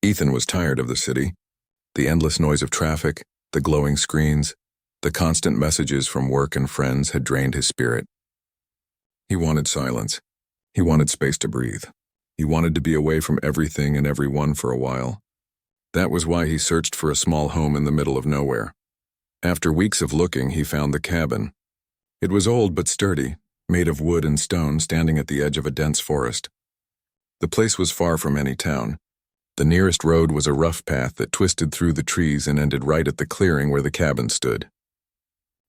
Ethan was tired of the city. The endless noise of traffic, the glowing screens, the constant messages from work and friends had drained his spirit. He wanted silence. He wanted space to breathe. He wanted to be away from everything and everyone for a while. That was why he searched for a small home in the middle of nowhere. After weeks of looking, he found the cabin. It was old but sturdy, made of wood and stone, standing at the edge of a dense forest. The place was far from any town. The nearest road was a rough path that twisted through the trees and ended right at the clearing where the cabin stood.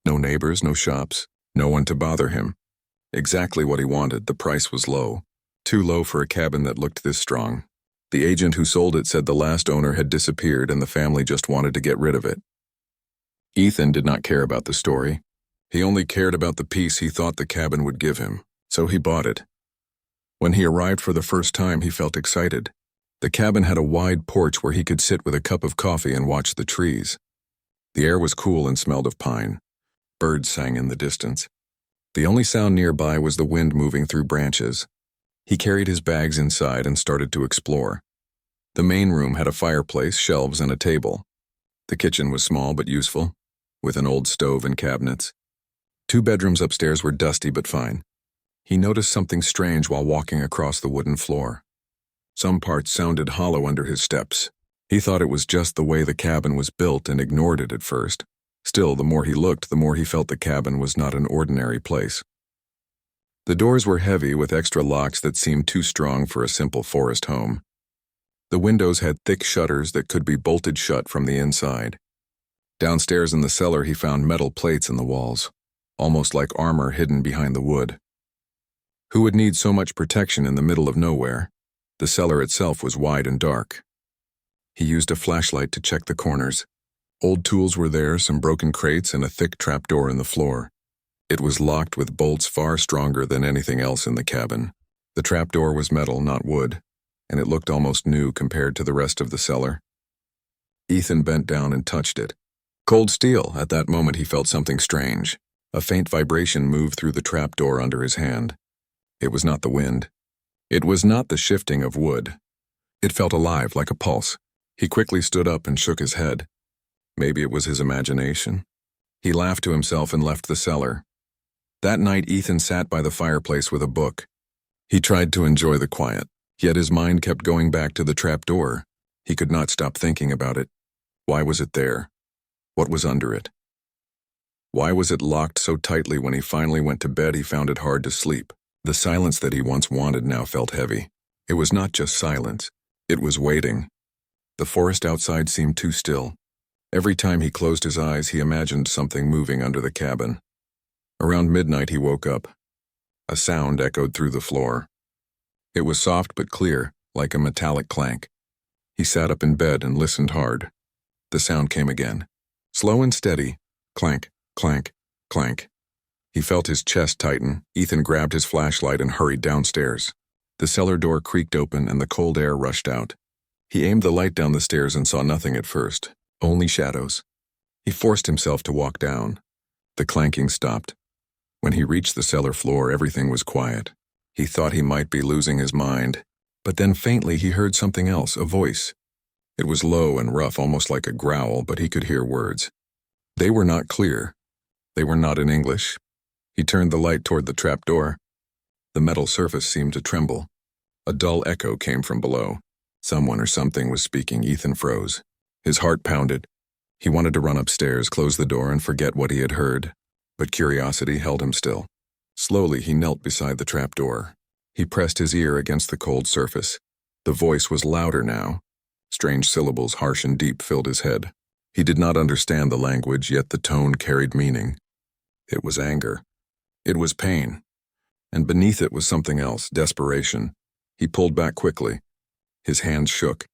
No neighbors, no shops, no one to bother him. Exactly what he wanted. The price was low. Too low for a cabin that looked this strong. The agent who sold it said the last owner had disappeared and the family just wanted to get rid of it. Ethan did not care about the story. He only cared about the peace he thought the cabin would give him, so he bought it. When he arrived for the first time, he felt excited. The cabin had a wide porch where he could sit with a cup of coffee and watch the trees. The air was cool and smelled of pine. Birds sang in the distance. The only sound nearby was the wind moving through branches. He carried his bags inside and started to explore. The main room had a fireplace, shelves, and a table. The kitchen was small but useful, with an old stove and cabinets. 2 bedrooms upstairs were dusty but fine. He noticed something strange while walking across the wooden floor. Some parts sounded hollow under his steps. He thought it was just the way the cabin was built and ignored it at first. Still, the more he looked, the more he felt the cabin was not an ordinary place. The doors were heavy with extra locks that seemed too strong for a simple forest home. The windows had thick shutters that could be bolted shut from the inside. Downstairs in the cellar, he found metal plates in the walls, almost like armor hidden behind the wood. Who would need so much protection in the middle of nowhere? The cellar itself was wide and dark. He used a flashlight to check the corners. Old tools were there, some broken crates, and a thick trapdoor in the floor. It was locked with bolts far stronger than anything else in the cabin. The trapdoor was metal, not wood, and it looked almost new compared to the rest of the cellar. Ethan bent down and touched it. Cold steel. At that moment he felt something strange. A faint vibration moved through the trapdoor under his hand. It was not the wind. It was not the shifting of wood. It felt alive, like a pulse. He quickly stood up and shook his head. Maybe it was his imagination. He laughed to himself and left the cellar. That night, Ethan sat by the fireplace with a book. He tried to enjoy the quiet, yet his mind kept going back to the trapdoor. He could not stop thinking about it. Why was it there? What was under it? Why was it locked so tightly? When he finally went to bed, he found it hard to sleep. The silence that he once wanted now felt heavy. It was not just silence. It was waiting. The forest outside seemed too still. Every time he closed his eyes, he imagined something moving under the cabin. Around midnight, he woke up. A sound echoed through the floor. It was soft but clear, like a metallic clank. He sat up in bed and listened hard. The sound came again. Slow and steady. Clank, clank, clank. He felt his chest tighten. Ethan grabbed his flashlight and hurried downstairs. The cellar door creaked open and the cold air rushed out. He aimed the light down the stairs and saw nothing at first, only shadows. He forced himself to walk down. The clanking stopped. When he reached the cellar floor, everything was quiet. He thought he might be losing his mind, but then faintly he heard something else, a voice. It was low and rough, almost like a growl, but he could hear words. They were not clear. They were not in English. He turned the light toward the trapdoor. The metal surface seemed to tremble. A dull echo came from below. Someone or something was speaking. Ethan froze. His heart pounded. He wanted to run upstairs, close the door, and forget what he had heard. But curiosity held him still. Slowly, he knelt beside the trapdoor. He pressed his ear against the cold surface. The voice was louder now. Strange syllables, harsh and deep, filled his head. He did not understand the language, yet the tone carried meaning. It was anger. It was pain. And beneath it was something else, desperation. He pulled back quickly. His hands shook.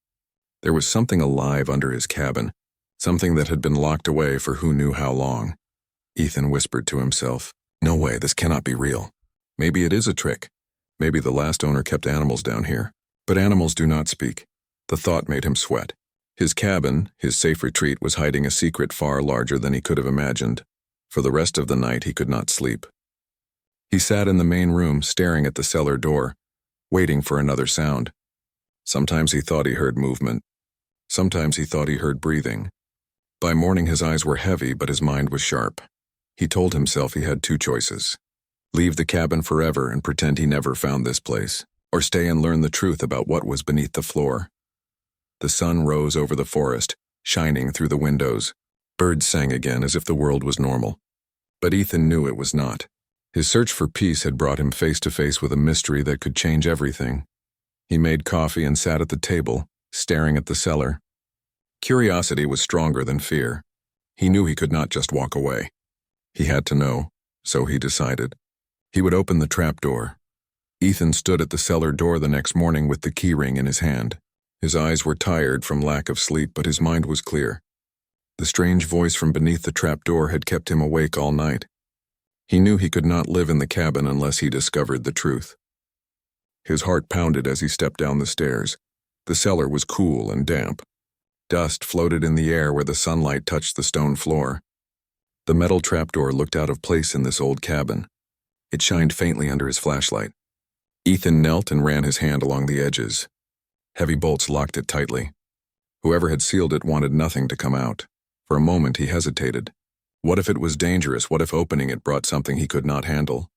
There was something alive under his cabin, something that had been locked away for who knew how long. Ethan whispered to himself, "No way, this cannot be real. Maybe it is a trick. Maybe the last owner kept animals down here. But animals do not speak." The thought made him sweat. His cabin, his safe retreat, was hiding a secret far larger than he could have imagined. For the rest of the night, he could not sleep. He sat in the main room, staring at the cellar door, waiting for another sound. Sometimes he thought he heard movement, Sometimes he thought he heard breathing. By morning his eyes were heavy, but his mind was sharp. He told himself he had two choices: leave the cabin forever and pretend he never found this place, or stay and learn the truth about what was beneath the floor. The sun rose over the forest, shining through the windows. Birds sang again as if the world was normal. But Ethan knew it was not. His search for peace had brought him face to face with a mystery that could change everything. He made coffee and sat at the table, staring at the cellar. Curiosity was stronger than fear. He knew he could not just walk away. He had to know, so he decided. He would open the trapdoor. Ethan stood at the cellar door the next morning with the keyring in his hand. His eyes were tired from lack of sleep, but his mind was clear. The strange voice from beneath the trapdoor had kept him awake all night. He knew he could not live in the cabin unless he discovered the truth. His heart pounded as he stepped down the stairs. The cellar was cool and damp. Dust floated in the air where the sunlight touched the stone floor. The metal trapdoor looked out of place in this old cabin. It shined faintly under his flashlight. Ethan knelt and ran his hand along the edges. Heavy bolts locked it tightly. Whoever had sealed it wanted nothing to come out. For a moment he hesitated. What if it was dangerous? What if opening it brought something he could not handle?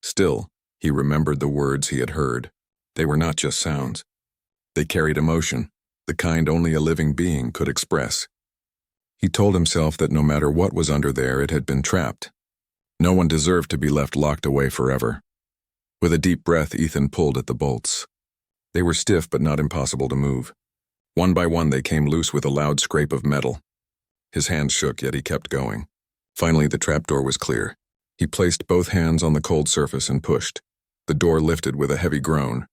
Still, he remembered the words he had heard. They were not just sounds. They carried emotion, the kind only a living being could express. He told himself that no matter what was under there, it had been trapped. No one deserved to be left locked away forever. With a deep breath, Ethan pulled at the bolts. They were stiff but not impossible to move. One by one they came loose with a loud scrape of metal. His hands shook, yet he kept going. Finally, the trapdoor was clear. He placed both hands on the cold surface and pushed. The door lifted with a heavy groan.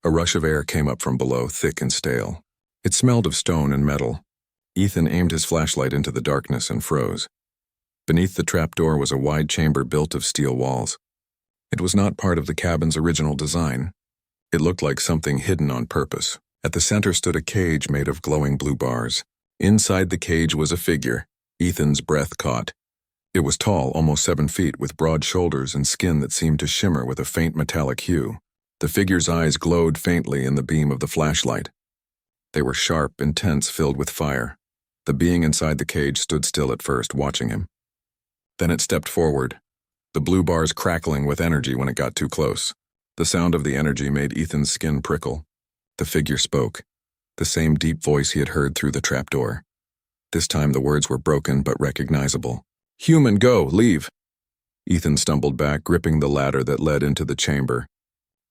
A rush of air came up from below, thick and stale. It smelled of stone and metal. Ethan aimed his flashlight into the darkness and froze. Beneath the trapdoor was a wide chamber built of steel walls. It was not part of the cabin's original design. It looked like something hidden on purpose. At the center stood a cage made of glowing blue bars. Inside the cage was a figure. Ethan's breath caught. It was tall, almost 7 feet, with broad shoulders and skin that seemed to shimmer with a faint metallic hue. The figure's eyes glowed faintly in the beam of the flashlight. They were sharp, intense, filled with fire. The being inside the cage stood still at first, watching him. Then it stepped forward, the blue bars crackling with energy when it got too close. The sound of the energy made Ethan's skin prickle. The figure spoke, the same deep voice he had heard through the trapdoor. This time the words were broken but recognizable. "Human, go, leave!" Ethan stumbled back, gripping the ladder that led into the chamber.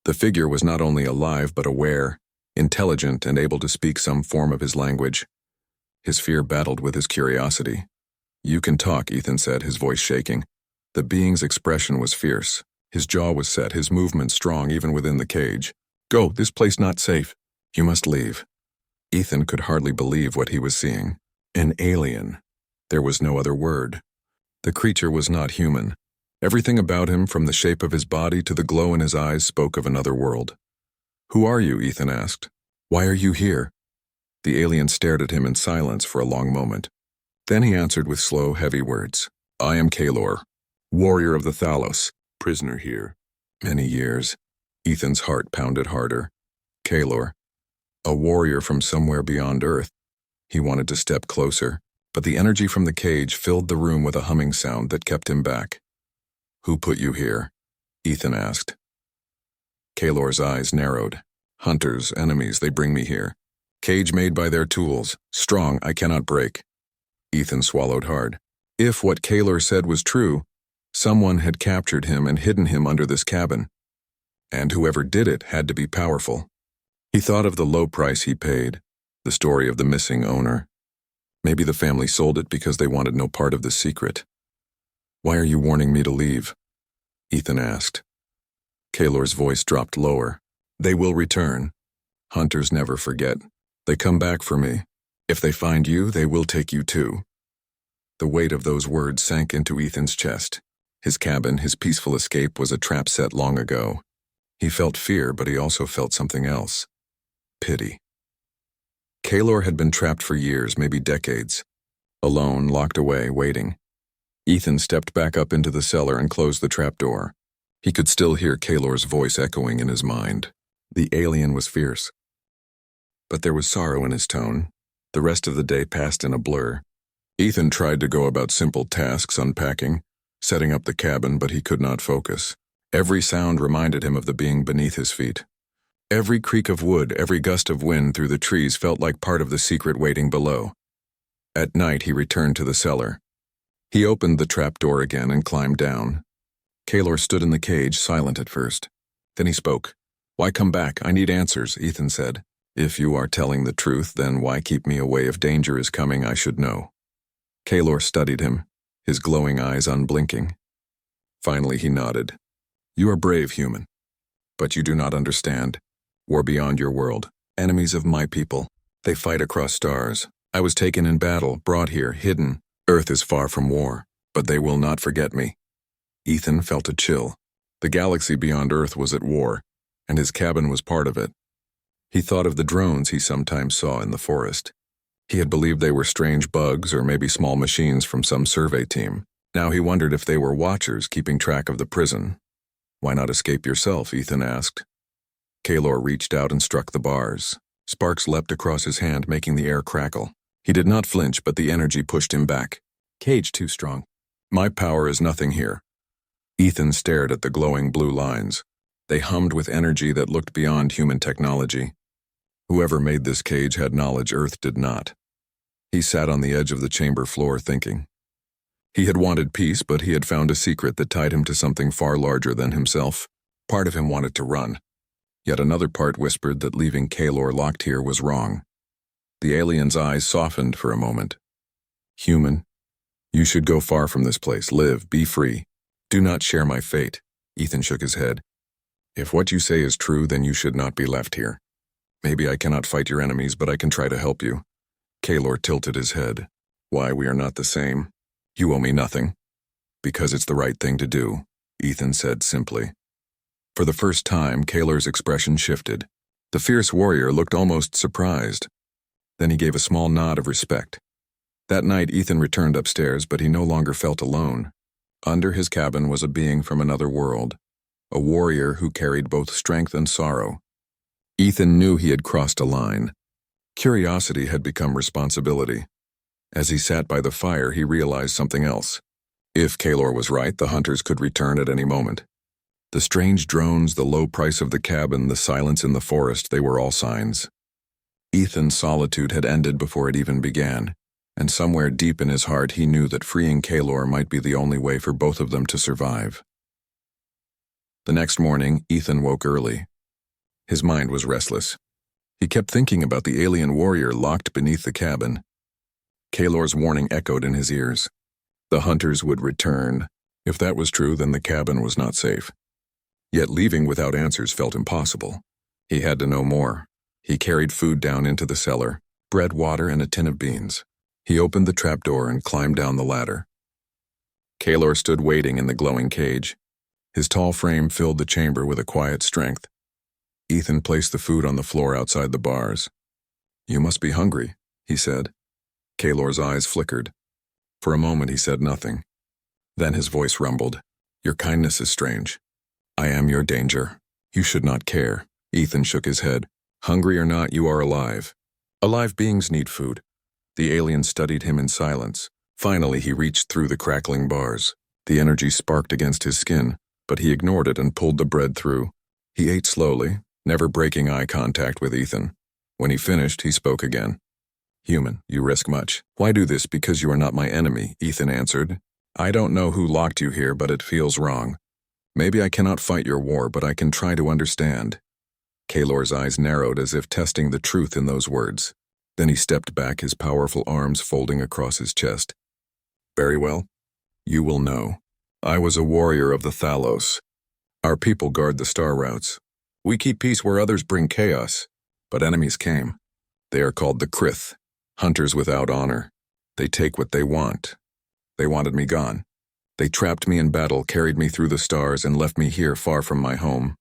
The figure was not only alive but aware, intelligent, and able to speak some form of his language. His fear battled with his curiosity. "You can talk," Ethan said, his voice shaking. The being's expression was fierce. His jaw was set, his movement strong even within the cage. "Go, this place not safe. You must leave." Ethan could hardly believe what he was seeing. An alien. There was no other word. The creature was not human. Everything about him, from the shape of his body to the glow in his eyes, spoke of another world. "Who are you?" Ethan asked. "Why are you here?" The alien stared at him in silence for a long moment. Then he answered with slow, heavy words. "I am Kalor, warrior of the Thalos, prisoner here. Many years." Ethan's heart pounded harder. Kalor, a warrior from somewhere beyond Earth. He wanted to step closer, but the energy from the cage filled the room with a humming sound that kept him back. "Who put you here?" Ethan asked. Kalor's eyes narrowed. "Hunters, enemies, they bring me here. Cage made by their tools, strong, I cannot break." Ethan swallowed hard. If what Kalor said was true, someone had captured him and hidden him under this cabin. And whoever did it had to be powerful. He thought of the low price he paid, the story of the missing owner. Maybe the family sold it because they wanted no part of the secret. "Why are you warning me to leave?" Ethan asked. Kalor's voice dropped lower. "They will return. Hunters never forget. They come back for me. If they find you, they will take you too." The weight of those words sank into Ethan's chest. His cabin, his peaceful escape, was a trap set long ago. He felt fear, but he also felt something else. Pity. Kalor had been trapped for years, maybe decades. Alone, locked away, waiting. Ethan stepped back up into the cellar and closed the trapdoor. He could still hear Kalor's voice echoing in his mind. The alien was fierce. But there was sorrow in his tone. The rest of the day passed in a blur. Ethan tried to go about simple tasks, unpacking, setting up the cabin, but he could not focus. Every sound reminded him of the being beneath his feet. Every creak of wood, every gust of wind through the trees felt like part of the secret waiting below. At night, he returned to the cellar. He opened the trapdoor again and climbed down. Kaylor stood in the cage, silent at first. Then he spoke. "Why come back? I need answers," Ethan said. "If you are telling the truth, then why keep me away? If danger is coming, I should know." Kaylor studied him, his glowing eyes unblinking. Finally, he nodded. "You are brave, human. But you do not understand. War beyond your world. Enemies of my people. They fight across stars. I was taken in battle, brought here, hidden. Earth is far from war, but they will not forget me." Ethan felt a chill. The galaxy beyond Earth was at war, and his cabin was part of it. He thought of the drones he sometimes saw in the forest. He had believed they were strange bugs or maybe small machines from some survey team. Now he wondered if they were watchers keeping track of the prison. "Why not escape yourself?" Ethan asked. Kaylor reached out and struck the bars. Sparks leapt across his hand, making the air crackle. He did not flinch, but the energy pushed him back. "Cage too strong. My power is nothing here." Ethan stared at the glowing blue lines. They hummed with energy that looked beyond human technology. Whoever made this cage had knowledge Earth did not. He sat on the edge of the chamber floor thinking. He had wanted peace, but he had found a secret that tied him to something far larger than himself. Part of him wanted to run. Yet another part whispered that leaving Kaylor locked here was wrong. The alien's eyes softened for a moment. "Human, you should go far from this place. Live, be free. Do not share my fate." Ethan shook his head. "If what you say is true, then you should not be left here. Maybe I cannot fight your enemies, but I can try to help you." Kaylor tilted his head. "Why, we are not the same. You owe me nothing." "Because it's the right thing to do," Ethan said simply. For the first time, Kaylor's expression shifted. The fierce warrior looked almost surprised. Then he gave a small nod of respect. That night, Ethan returned upstairs, but he no longer felt alone. Under his cabin was a being from another world, a warrior who carried both strength and sorrow. Ethan knew he had crossed a line. Curiosity had become responsibility. As he sat by the fire, he realized something else. If Kaylor was right, the hunters could return at any moment. The strange drones, the low price of the cabin, the silence in the forest, they were all signs. Ethan's solitude had ended before it even began, and somewhere deep in his heart he knew that freeing Kaylor might be the only way for both of them to survive. The next morning, Ethan woke early. His mind was restless. He kept thinking about the alien warrior locked beneath the cabin. Kaylor's warning echoed in his ears. The hunters would return. If that was true, then the cabin was not safe. Yet leaving without answers felt impossible. He had to know more. He carried food down into the cellar, bread, water, and a tin of beans. He opened the trapdoor and climbed down the ladder. Kaylor stood waiting in the glowing cage. His tall frame filled the chamber with a quiet strength. Ethan placed the food on the floor outside the bars. "You must be hungry," he said. Kaylor's eyes flickered. For a moment he said nothing. Then his voice rumbled. "Your kindness is strange. I am your danger. You should not care." Ethan shook his head. "Hungry or not, you are alive. Alive beings need food." The alien studied him in silence. Finally, he reached through the crackling bars. The energy sparked against his skin, but he ignored it and pulled the bread through. He ate slowly, never breaking eye contact with Ethan. When he finished, he spoke again. "Human, you risk much. Why do this? Because you are not my enemy," Ethan answered. "I don't know who locked you here, but it feels wrong. Maybe I cannot fight your war, but I can try to understand." Kaylor's eyes narrowed as if testing the truth in those words. Then he stepped back, his powerful arms folding across his chest. "Very well. You will know. I was a warrior of the Thalos. Our people guard the star routes. We keep peace where others bring chaos. But enemies came. They are called the Krith, hunters without honor. They take what they want. They wanted me gone. They trapped me in battle, carried me through the stars, and left me here far from my home."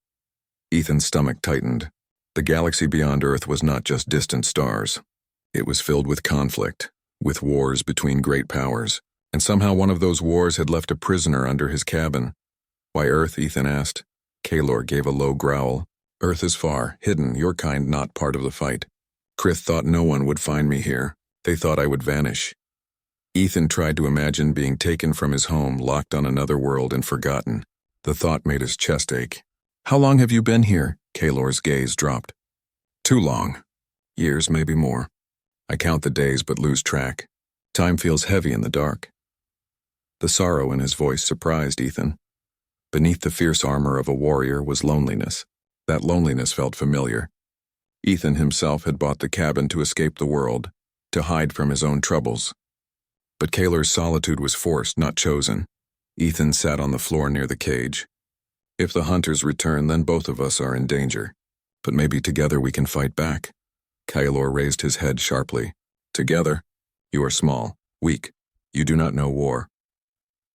Ethan's stomach tightened. The galaxy beyond Earth was not just distant stars. It was filled with conflict, with wars between great powers, and somehow one of those wars had left a prisoner under his cabin. "Why Earth?" Ethan asked. Kaylor gave a low growl. "Earth is far, hidden, your kind not part of the fight. Krith thought no one would find me here. They thought I would vanish. Ethan tried to imagine being taken from his home, locked on another world and forgotten. The thought made his chest ache. How long have you been here? Kaylor's gaze dropped. Too long. Years, maybe more. I count the days but lose track. Time feels heavy in the dark. The sorrow in his voice surprised Ethan. Beneath the fierce armor of a warrior was loneliness. That loneliness felt familiar. Ethan himself had bought the cabin to escape the world, to hide from his own troubles. But Kaylor's solitude was forced, not chosen. Ethan sat on the floor near the cage. If the hunters return, then both of us are in danger. But maybe together we can fight back. Kaylor raised his head sharply. Together? You are small, weak. You do not know war.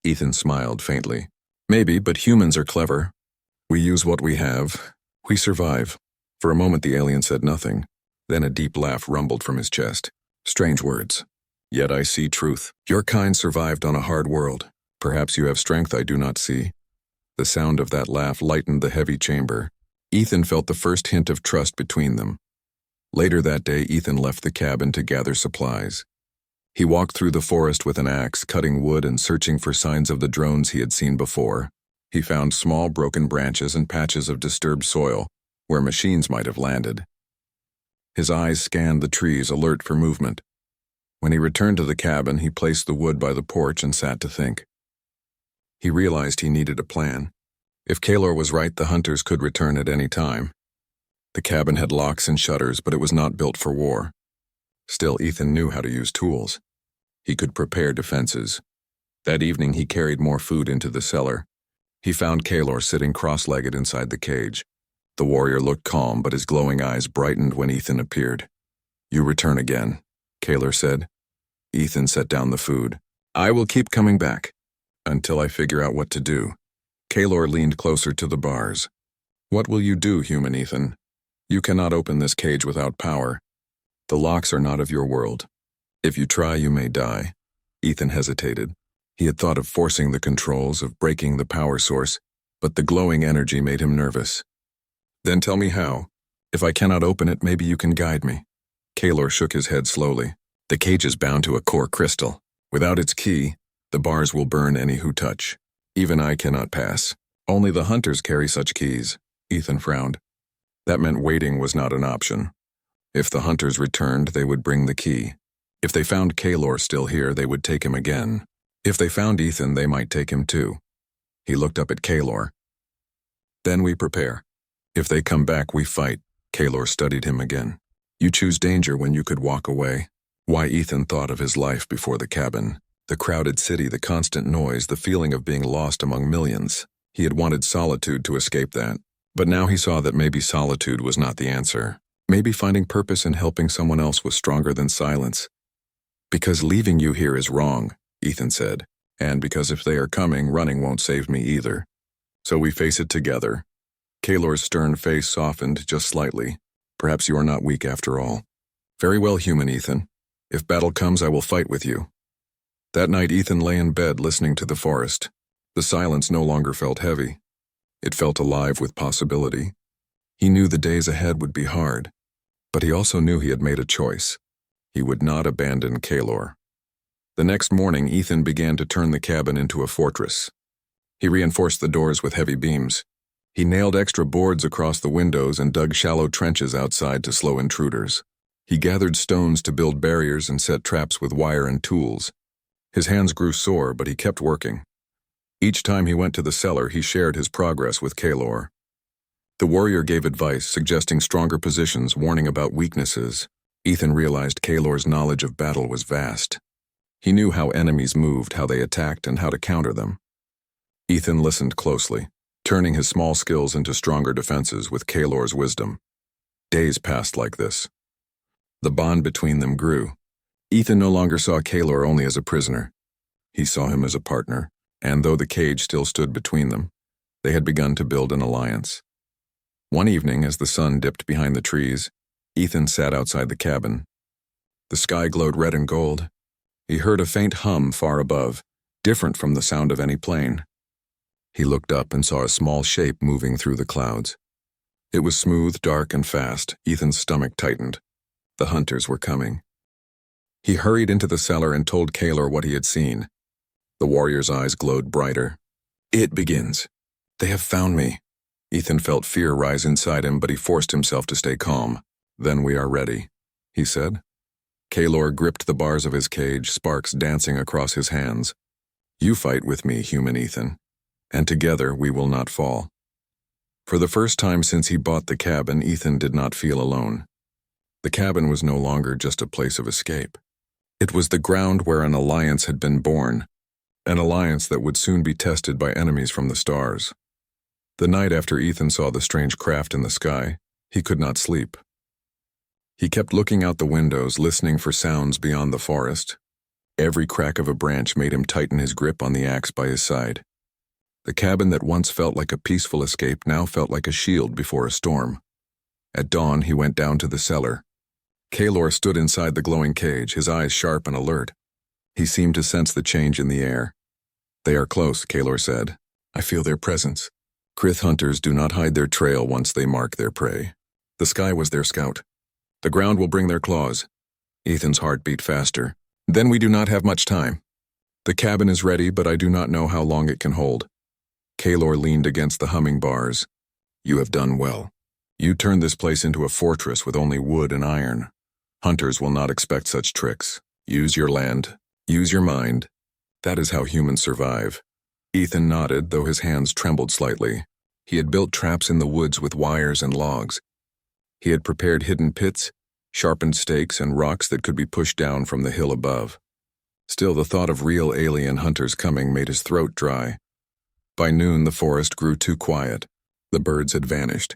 Ethan smiled faintly. Maybe, but humans are clever. We use what we have. We survive. For a moment the alien said nothing. Then a deep laugh rumbled from his chest. Strange words. Yet I see truth. Your kind survived on a hard world. Perhaps you have strength I do not see. The sound of that laugh lightened the heavy chamber. Ethan felt the first hint of trust between them. Later that day, Ethan left the cabin to gather supplies. He walked through the forest with an axe, cutting wood and searching for signs of the drones he had seen before. He found small broken branches and patches of disturbed soil, where machines might have landed. His eyes scanned the trees, alert for movement. When he returned to the cabin, he placed the wood by the porch and sat to think. He realized he needed a plan. If Kaylor was right, the hunters could return at any time. The cabin had locks and shutters, but it was not built for war. Still, Ethan knew how to use tools. He could prepare defenses. That evening, he carried more food into the cellar. He found Kaylor sitting cross-legged inside the cage. The warrior looked calm, but his glowing eyes brightened when Ethan appeared. You return again, Kaylor said. Ethan set down the food. I will keep coming back. Until I figure out what to do. Kaylor leaned closer to the bars. What will you do, human Ethan? You cannot open this cage without power. The locks are not of your world. If you try, you may die. Ethan hesitated. He had thought of forcing the controls, of breaking the power source, but the glowing energy made him nervous. Then tell me how. If I cannot open it, maybe you can guide me. Kaylor shook his head slowly. The cage is bound to a core crystal. Without its key, the bars will burn any who touch. Even I cannot pass. Only the hunters carry such keys. Ethan frowned. That meant waiting was not an option. If the hunters returned, they would bring the key. If they found Kaylor still here, they would take him again. If they found Ethan, they might take him too. He looked up at Kaylor. Then we prepare. If they come back, we fight. Kaylor studied him again. You choose danger when you could walk away. Why Ethan thought of his life before the cabin. The crowded city, the constant noise, the feeling of being lost among millions. He had wanted solitude to escape that. But now he saw that maybe solitude was not the answer. Maybe finding purpose in helping someone else was stronger than silence. Because leaving you here is wrong, Ethan said. And because if they are coming, running won't save me either. So we face it together. Kaylor's stern face softened just slightly. Perhaps you are not weak after all. Very well, human Ethan. If battle comes, I will fight with you. That night, Ethan lay in bed listening to the forest. The silence no longer felt heavy. It felt alive with possibility. He knew the days ahead would be hard, but he also knew he had made a choice. He would not abandon Kaylor. The next morning, Ethan began to turn the cabin into a fortress. He reinforced the doors with heavy beams. He nailed extra boards across the windows and dug shallow trenches outside to slow intruders. He gathered stones to build barriers and set traps with wire and tools. His hands grew sore, but he kept working. Each time he went to the cellar, he shared his progress with Kaylor. The warrior gave advice, suggesting stronger positions, warning about weaknesses. Ethan realized Kaylor's knowledge of battle was vast. He knew how enemies moved, how they attacked, and how to counter them. Ethan listened closely, turning his small skills into stronger defenses with Kaylor's wisdom. Days passed like this. The bond between them grew. Ethan no longer saw Kaylor only as a prisoner. He saw him as a partner, and though the cage still stood between them, they had begun to build an alliance. One evening, as the sun dipped behind the trees, Ethan sat outside the cabin. The sky glowed red and gold. He heard a faint hum far above, different from the sound of any plane. He looked up and saw a small shape moving through the clouds. It was smooth, dark, and fast. Ethan's stomach tightened. The hunters were coming. He hurried into the cellar and told Kaylor what he had seen. The warrior's eyes glowed brighter. It begins. They have found me. Ethan felt fear rise inside him, but he forced himself to stay calm. Then we are ready, he said. Kaylor gripped the bars of his cage, sparks dancing across his hands. You fight with me, human Ethan, and together we will not fall. For the first time since he bought the cabin, Ethan did not feel alone. The cabin was no longer just a place of escape. It was the ground where an alliance had been born, an alliance that would soon be tested by enemies from the stars. The night after Ethan saw the strange craft in the sky, he could not sleep. He kept looking out the windows, listening for sounds beyond the forest. Every crack of a branch made him tighten his grip on the axe by his side. The cabin that once felt like a peaceful escape now felt like a shield before a storm. At dawn, he went down to the cellar. Kaylor stood inside the glowing cage, his eyes sharp and alert. He seemed to sense the change in the air. They are close, Kaylor said. I feel their presence. Krith hunters do not hide their trail once they mark their prey. The sky was their scout. The ground will bring their claws. Ethan's heart beat faster. Then we do not have much time. The cabin is ready, but I do not know how long it can hold. Kaylor leaned against the humming bars. You have done well. You turned this place into a fortress with only wood and iron. Hunters will not expect such tricks. Use your land. Use your mind. That is how humans survive. Ethan nodded, though his hands trembled slightly. He had built traps in the woods with wires and logs. He had prepared hidden pits, sharpened stakes, and rocks that could be pushed down from the hill above. Still, the thought of real alien hunters coming made his throat dry. By noon, the forest grew too quiet. The birds had vanished.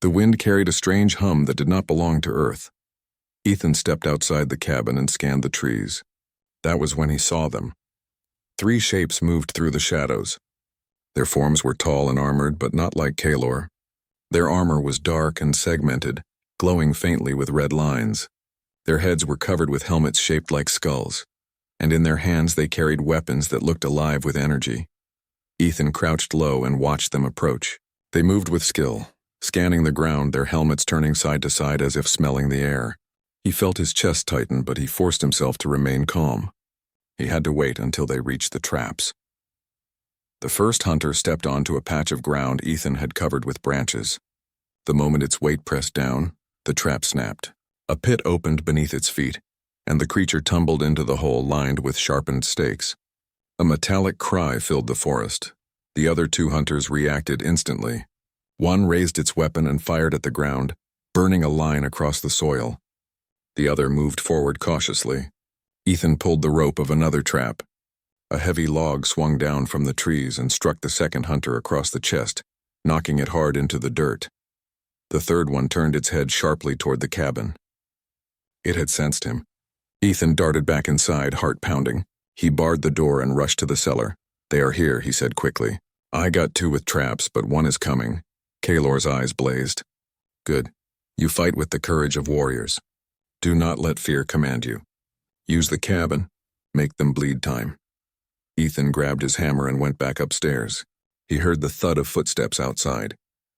The wind carried a strange hum that did not belong to Earth. Ethan stepped outside the cabin and scanned the trees. That was when he saw them. 3 shapes moved through the shadows. Their forms were tall and armored, but not like Kaylor. Their armor was dark and segmented, glowing faintly with red lines. Their heads were covered with helmets shaped like skulls, and in their hands they carried weapons that looked alive with energy. Ethan crouched low and watched them approach. They moved with skill, scanning the ground, their helmets turning side to side as if smelling the air. He felt his chest tighten, but he forced himself to remain calm. He had to wait until they reached the traps. The first hunter stepped onto a patch of ground Ethan had covered with branches. The moment its weight pressed down, the trap snapped. A pit opened beneath its feet, and the creature tumbled into the hole lined with sharpened stakes. A metallic cry filled the forest. The other 2 hunters reacted instantly. One raised its weapon and fired at the ground, burning a line across the soil. The other moved forward cautiously. Ethan pulled the rope of another trap. A heavy log swung down from the trees and struck the second hunter across the chest, knocking it hard into the dirt. The third one turned its head sharply toward the cabin. It had sensed him. Ethan darted back inside, heart pounding. He barred the door and rushed to the cellar. They are here, he said quickly. I got 2 with traps, but one is coming. Kaylor's eyes blazed. Good. You fight with the courage of warriors. Do not let fear command you. Use the cabin. Make them bleed time. Ethan grabbed his hammer and went back upstairs. He heard the thud of footsteps outside.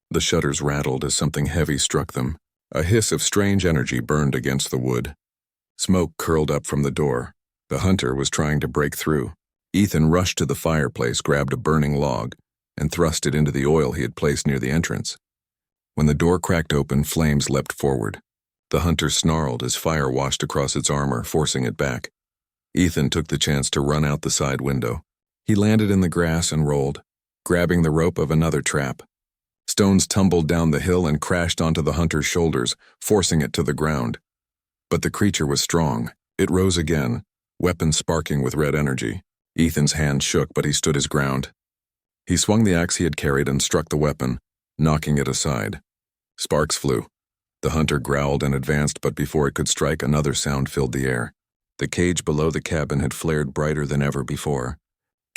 The shutters rattled as something heavy struck them. A hiss of strange energy burned against the wood. Smoke curled up from the door. The hunter was trying to break through. Ethan rushed to the fireplace, grabbed a burning log, and thrust it into the oil he had placed near the entrance. When the door cracked open, flames leapt forward. The hunter snarled as fire washed across its armor, forcing it back. Ethan took the chance to run out the side window. He landed in the grass and rolled, grabbing the rope of another trap. Stones tumbled down the hill and crashed onto the hunter's shoulders, forcing it to the ground. But the creature was strong. It rose again, weapon sparking with red energy. Ethan's hand shook, but he stood his ground. He swung the axe he had carried and struck the weapon, knocking it aside. Sparks flew. The hunter growled and advanced, but before it could strike, another sound filled the air. The cage below the cabin had flared brighter than ever before.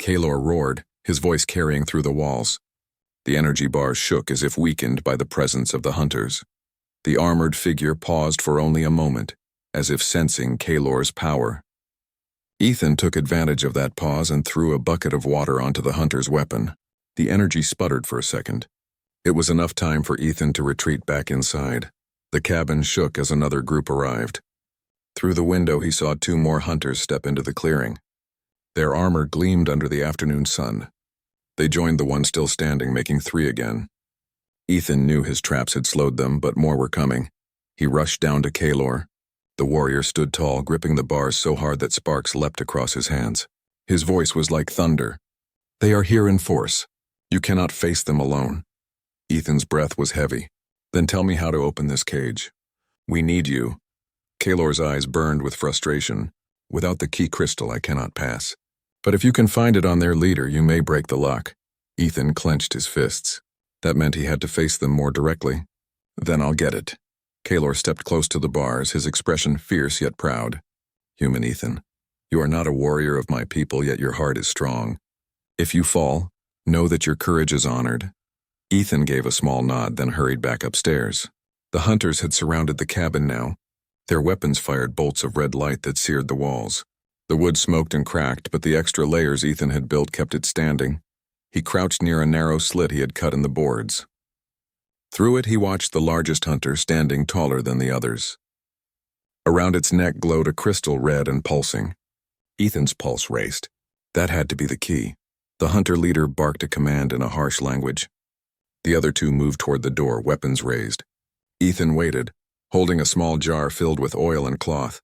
Kaylor roared, his voice carrying through the walls. The energy bars shook as if weakened by the presence of the hunters. The armored figure paused for only a moment, as if sensing Kaylor's power. Ethan took advantage of that pause and threw a bucket of water onto the hunter's weapon. The energy sputtered for a second. It was enough time for Ethan to retreat back inside. The cabin shook as another group arrived. Through the window, he saw 2 more hunters step into the clearing. Their armor gleamed under the afternoon sun. They joined the one still standing, making 3 again. Ethan knew his traps had slowed them, but more were coming. He rushed down to Kaylor. The warrior stood tall, gripping the bars so hard that sparks leapt across his hands. His voice was like thunder. "They are here in force. You cannot face them alone." Ethan's breath was heavy. "Then tell me how to open this cage." "We need you." Kaylor's eyes burned with frustration. "Without the key crystal, I cannot pass. But if you can find it on their leader, you may break the lock." Ethan clenched his fists. That meant he had to face them more directly. "Then I'll get it." Kaylor stepped close to the bars, his expression fierce yet proud. "Human Ethan, you are not a warrior of my people, yet your heart is strong. If you fall, know that your courage is honored." Ethan gave a small nod, then hurried back upstairs. The hunters had surrounded the cabin now. Their weapons fired bolts of red light that seared the walls. The wood smoked and cracked, but the extra layers Ethan had built kept it standing. He crouched near a narrow slit he had cut in the boards. Through it, he watched the largest hunter standing taller than the others. Around its neck glowed a crystal, red and pulsing. Ethan's pulse raced. That had to be the key. The hunter leader barked a command in a harsh language. The other 2 moved toward the door, weapons raised. Ethan waited, holding a small jar filled with oil and cloth.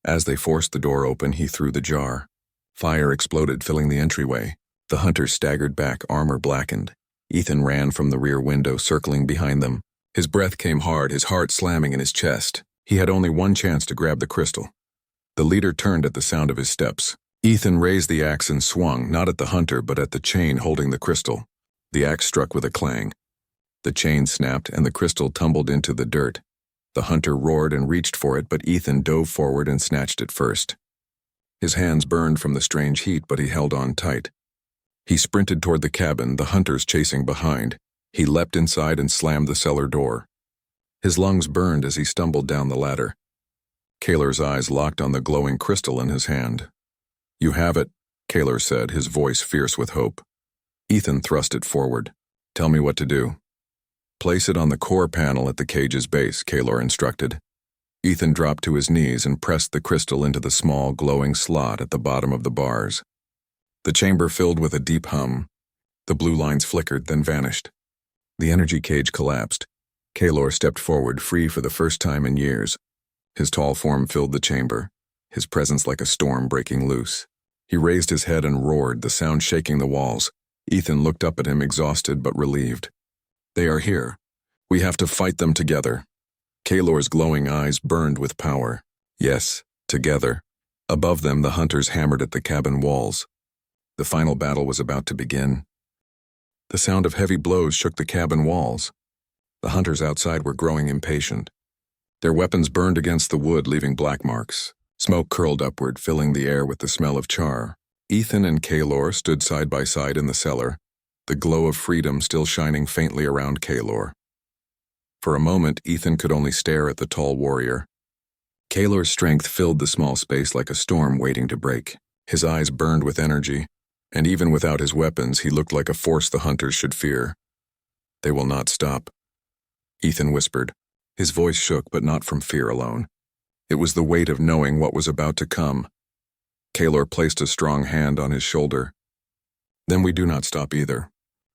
As they forced the door open, he threw the jar. Fire exploded, filling the entryway. The hunters staggered back, armor blackened. Ethan ran from the rear window, circling behind them. His breath came hard, his heart slamming in his chest. He had only one chance to grab the crystal. The leader turned at the sound of his steps. Ethan raised the axe and swung, not at the hunter, but at the chain holding the crystal. The axe struck with a clang. The chain snapped, and the crystal tumbled into the dirt. The hunter roared and reached for it, but Ethan dove forward and snatched it first. His hands burned from the strange heat, but he held on tight. He sprinted toward the cabin, the hunters chasing behind. He leapt inside and slammed the cellar door. His lungs burned as he stumbled down the ladder. Kaylor's eyes locked on the glowing crystal in his hand. "You have it," Kaylor said, his voice fierce with hope. Ethan thrust it forward. "Tell me what to do." "Place it on the core panel at the cage's base," Kaylor instructed. Ethan dropped to his knees and pressed the crystal into the small, glowing slot at the bottom of the bars. The chamber filled with a deep hum. The blue lines flickered, then vanished. The energy cage collapsed. Kaylor stepped forward, free for the first time in years. His tall form filled the chamber, his presence like a storm breaking loose. He raised his head and roared, the sound shaking the walls. Ethan looked up at him, exhausted but relieved. "They are here. We have to fight them together." Kaylor's glowing eyes burned with power. Yes, together. Above them, the hunters hammered at the cabin walls. The final battle was about to begin. The sound of heavy blows shook the cabin walls. The hunters outside were growing impatient. Their weapons burned against the wood, leaving black marks. Smoke curled upward, filling the air with the smell of char. Ethan and Kaylor stood side by side in the cellar, the glow of freedom still shining faintly around Kaylor. For a moment, Ethan could only stare at the tall warrior. Kaylor's strength filled the small space like a storm waiting to break. His eyes burned with energy, and even without his weapons, he looked like a force the hunters should fear. "They will not stop," Ethan whispered. His voice shook, but not from fear alone. It was the weight of knowing what was about to come. Kaylor placed a strong hand on his shoulder. "Then we do not stop either.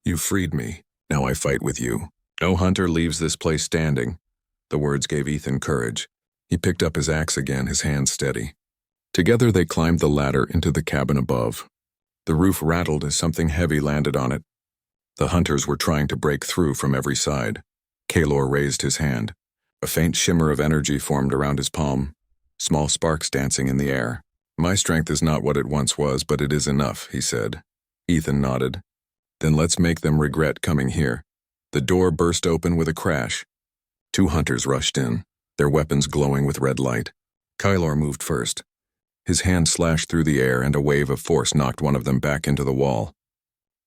You freed me. Now I fight with you. No hunter leaves this place standing." The words gave Ethan courage. He picked up his axe again, his hands steady. Together they climbed the ladder into the cabin above. The roof rattled as something heavy landed on it. The hunters were trying to break through from every side. Kaylor raised his hand. A faint shimmer of energy formed around his palm, small sparks dancing in the air. "My strength is not what it once was, but it is enough," he said. Ethan nodded. "Then let's make them regret coming here." The door burst open with a crash. 2 hunters rushed in, their weapons glowing with red light. Kaylor moved first. His hand slashed through the air, and a wave of force knocked one of them back into the wall.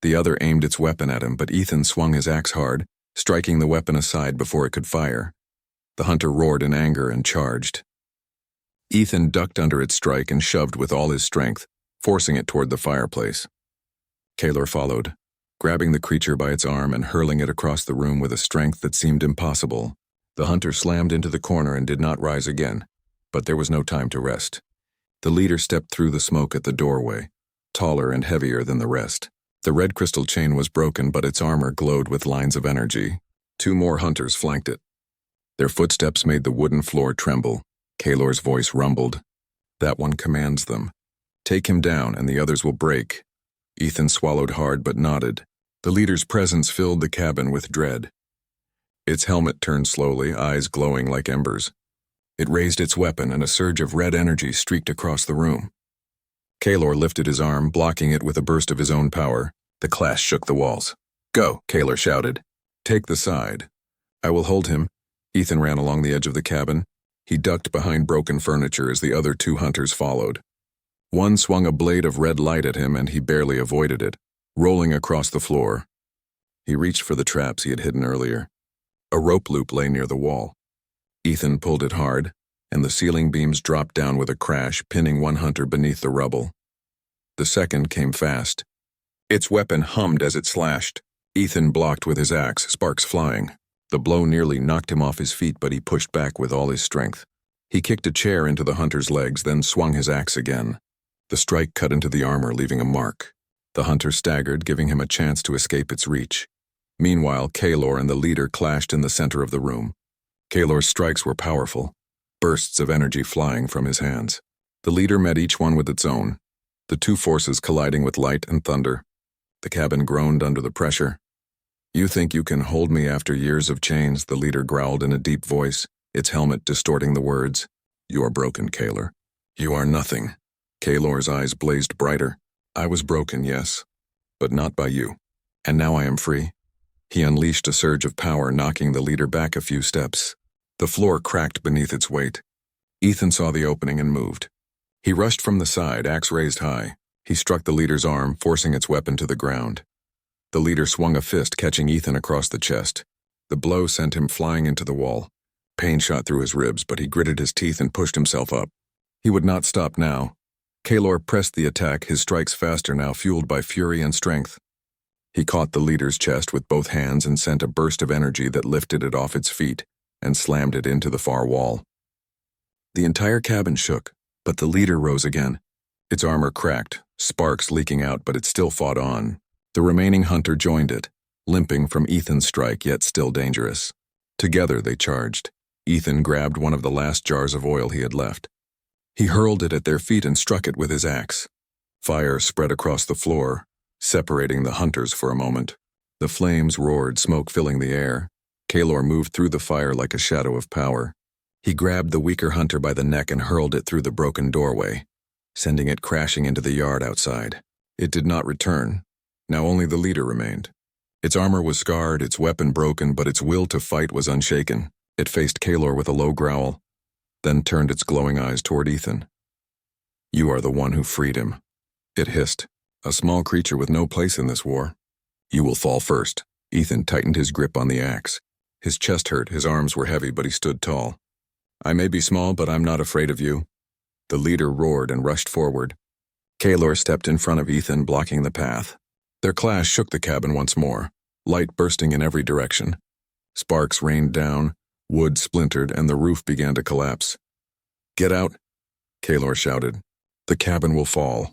The other aimed its weapon at him, but Ethan swung his axe hard, striking the weapon aside before it could fire. The hunter roared in anger and charged. Ethan ducked under its strike and shoved with all his strength, forcing it toward the fireplace. Kaylor followed, grabbing the creature by its arm and hurling it across the room with a strength that seemed impossible. The hunter slammed into the corner and did not rise again. But there was no time to rest. The leader stepped through the smoke at the doorway, taller and heavier than the rest. The red crystal chain was broken, but its armor glowed with lines of energy. 2 more hunters flanked it. Their footsteps made the wooden floor tremble. Kaylor's voice rumbled. "That one commands them. Take him down and the others will break." Ethan swallowed hard but nodded. The leader's presence filled the cabin with dread. Its helmet turned slowly, eyes glowing like embers. It raised its weapon and a surge of red energy streaked across the room. Kaylor lifted his arm, blocking it with a burst of his own power. The clash shook the walls. "Go," Kaylor shouted. "Take the side. I will hold him." Ethan ran along the edge of the cabin. He ducked behind broken furniture as the other 2 hunters followed. One swung a blade of red light at him and he barely avoided it, rolling across the floor. He reached for the traps he had hidden earlier. A rope loop lay near the wall. Ethan pulled it hard, and the ceiling beams dropped down with a crash, pinning one hunter beneath the rubble. The second came fast. Its weapon hummed as it slashed. Ethan blocked with his axe, sparks flying. The blow nearly knocked him off his feet, but he pushed back with all his strength. He kicked a chair into the hunter's legs, then swung his axe again. The strike cut into the armor, leaving a mark. The hunter staggered, giving him a chance to escape its reach. Meanwhile, Kaylor and the leader clashed in the center of the room. Kaylor's strikes were powerful, bursts of energy flying from his hands. The leader met each one with its own, the 2 forces colliding with light and thunder. The cabin groaned under the pressure. "You think you can hold me after years of chains?" the leader growled in a deep voice, its helmet distorting the words. "You are broken, Kaylor. You are nothing." Kaylor's eyes blazed brighter. "I was broken, yes, but not by you. And now I am free." He unleashed a surge of power, knocking the leader back a few steps. The floor cracked beneath its weight. Ethan saw the opening and moved. He rushed from the side, axe raised high. He struck the leader's arm, forcing its weapon to the ground. The leader swung a fist, catching Ethan across the chest. The blow sent him flying into the wall. Pain shot through his ribs, but he gritted his teeth and pushed himself up. He would not stop now. Kaylor pressed the attack, his strikes faster now, fueled by fury and strength. He caught the leader's chest with both hands and sent a burst of energy that lifted it off its feet and slammed it into the far wall. The entire cabin shook, but the leader rose again. Its armor cracked, sparks leaking out, but it still fought on. The remaining hunter joined it, limping from Ethan's strike, yet still dangerous. Together they charged. Ethan grabbed one of the last jars of oil he had left. He hurled it at their feet and struck it with his axe. Fire spread across the floor, separating the hunters for a moment. The flames roared, smoke filling the air. Kaylor moved through the fire like a shadow of power. He grabbed the weaker hunter by the neck and hurled it through the broken doorway, sending it crashing into the yard outside. It did not return. Now only the leader remained. Its armor was scarred, its weapon broken, but its will to fight was unshaken. It faced Kaylor with a low growl, then turned its glowing eyes toward Ethan. "You are the one who freed him," it hissed. "A small creature with no place in this war. You will fall first." Ethan tightened his grip on the axe. His chest hurt, his arms were heavy, but he stood tall. "I may be small, but I'm not afraid of you." The leader roared and rushed forward. Kaylor stepped in front of Ethan, blocking the path. Their clash shook the cabin once more, light bursting in every direction. Sparks rained down, wood splintered, and the roof began to collapse. "Get out," Kaylor shouted. "The cabin will fall."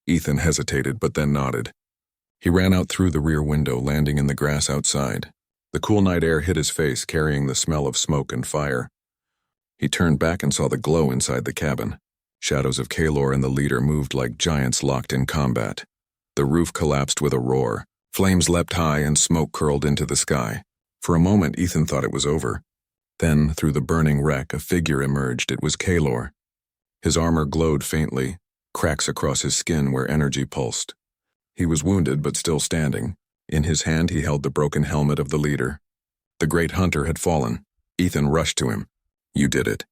Ethan hesitated, but then nodded. He ran out through the rear window, landing in the grass outside. The cool night air hit his face, carrying the smell of smoke and fire. He turned back and saw the glow inside the cabin. Shadows of Kaylor and the leader moved like giants locked in combat. The roof collapsed with a roar. Flames leapt high and smoke curled into the sky. For a moment, Ethan thought it was over. Then, through the burning wreck, a figure emerged. It was Kaylor. His armor glowed faintly, cracks across his skin where energy pulsed. He was wounded but still standing. In his hand he held the broken helmet of the leader. The great hunter had fallen. Ethan rushed to him. "You did it.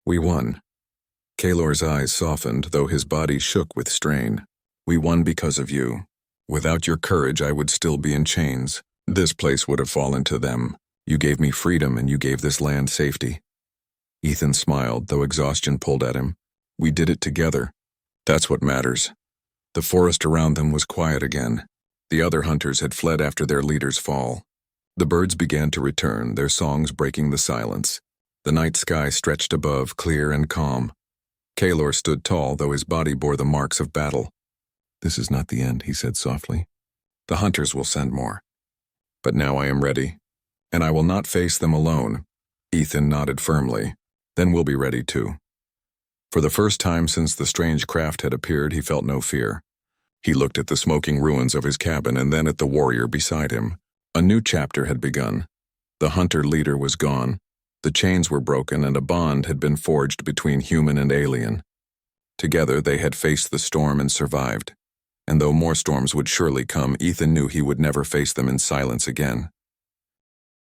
We won." Kaylor's eyes softened, though his body shook with strain. "We won because of you. Without your courage, I would still be in chains. This place would have fallen to them. You gave me freedom and you gave this land safety." Ethan smiled, though exhaustion pulled at him. "We did it together. That's what matters." The forest around them was quiet again. The other hunters had fled after their leader's fall. The birds began to return, their songs breaking the silence. The night sky stretched above, clear and calm. Kaelor stood tall, though his body bore the marks of battle. "This is not the end," he said softly. "The hunters will send more. But now I am ready, and I will not face them alone." Ethan nodded firmly. "Then we'll be ready too." For the first time since the strange craft had appeared, he felt no fear. He looked at the smoking ruins of his cabin and then at the warrior beside him. A new chapter had begun. The hunter leader was gone. The chains were broken and a bond had been forged between human and alien. Together they had faced the storm and survived. And though more storms would surely come, Ethan knew he would never face them in silence again.